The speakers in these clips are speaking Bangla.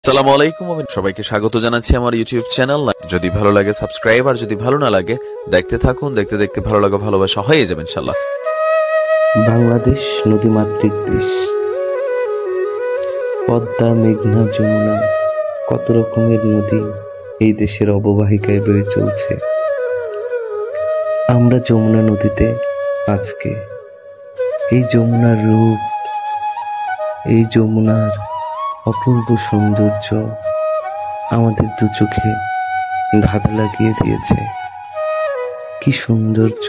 আসসালামু আলাইকুম, আমি সবাইকে স্বাগত জানাচ্ছি আমার ইউটিউব চ্যানেল। যদি ভালো লাগে সাবস্ক্রাইব, আর যদি ভালো না লাগে দেখতে থাকুন। দেখতে দেখতে ভালো লাগা ভালোবাসা হয়ে যাবে ইনশাল্লাহ। বাংলাদেশ নদীমাতৃক দেশ। পদ্মা, মেঘনা, যমুনা, কত রকমের নদী এই দেশের অববাহিকায় বয়ে চলছে। আমরা যমুনা নদীতে আজকে এই যমুনার রূপ, এই যমুনার অপূর্ব সৌন্দর্য আমাদের দু চোখে ধাঁধা লাগিয়ে দিয়েছে। কি সৌন্দর্য,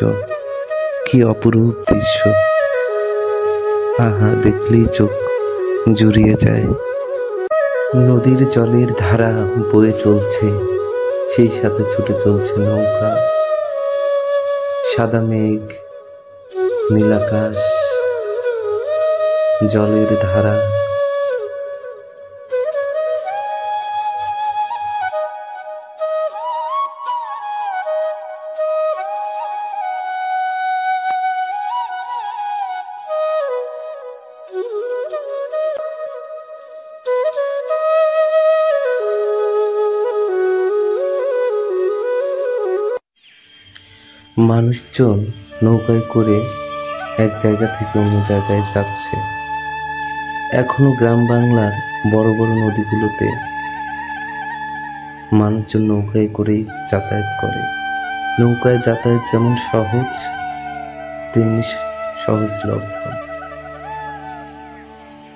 কি অপরূপ দৃশ্য! আহা, দেখলেই চোখ জুড়িয়ে যায়। নদীর জলের ধারা বয়ে চলছে, সেই সাথে ছুটে চলছে নৌকা। সাদা মেঘ, নীলাকাশ, জলের ধারা। মানুষজন নৌকায় করে এক জায়গা থেকে অন্য জায়গায় যাচ্ছে। এখনো গ্রাম বাংলার বড় বড় নদীগুলোতে মানুষজন নৌকায় করেই যাতায়াত করে। নৌকায় যাতায়াত যেমন সহজ, তেমনি সহজলভ্য।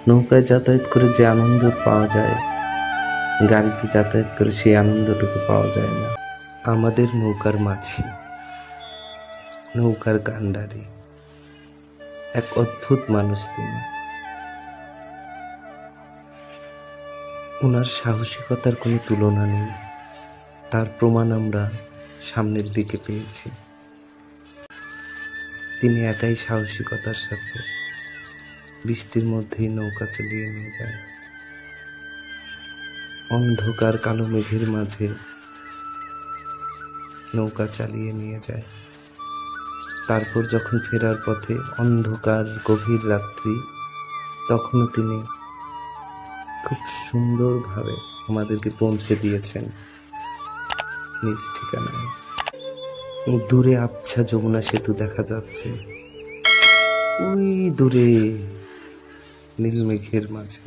নৌকায় যাতায়াত করে যে আনন্দ পাওয়া যায়, গাড়িতে যাতায়াত করে সেই আনন্দটুকু পাওয়া যায় না। আমাদের নৌকার মাঝি, নৌকার কান্ডারি, এক অদ্ভুত মানুষ তিনি। ওনার সাহসিকতার কোনো তুলনা নেই, তার প্রমাণ আমরা সামনের দিকে পেয়েছি। তিনি একাই সাহসিকতার সাথে বৃষ্টির মধ্যেই নৌকা চালিয়ে নিয়ে যায়। অন্ধকার কালো মেঘের মাঝে নৌকা চালিয়ে নিয়ে যায়। তারপর যখন ফেরার পথে অন্ধকার গভীর রাত্রি, তখনও তিনি খুব সুন্দরভাবে আমাদেরকে পৌঁছে দিয়েছেন নিজ ঠিকানায়। দূরে আবছা যমুনা সেতু দেখা যাচ্ছে, ওই দূরে নীল মেঘের মাঝে।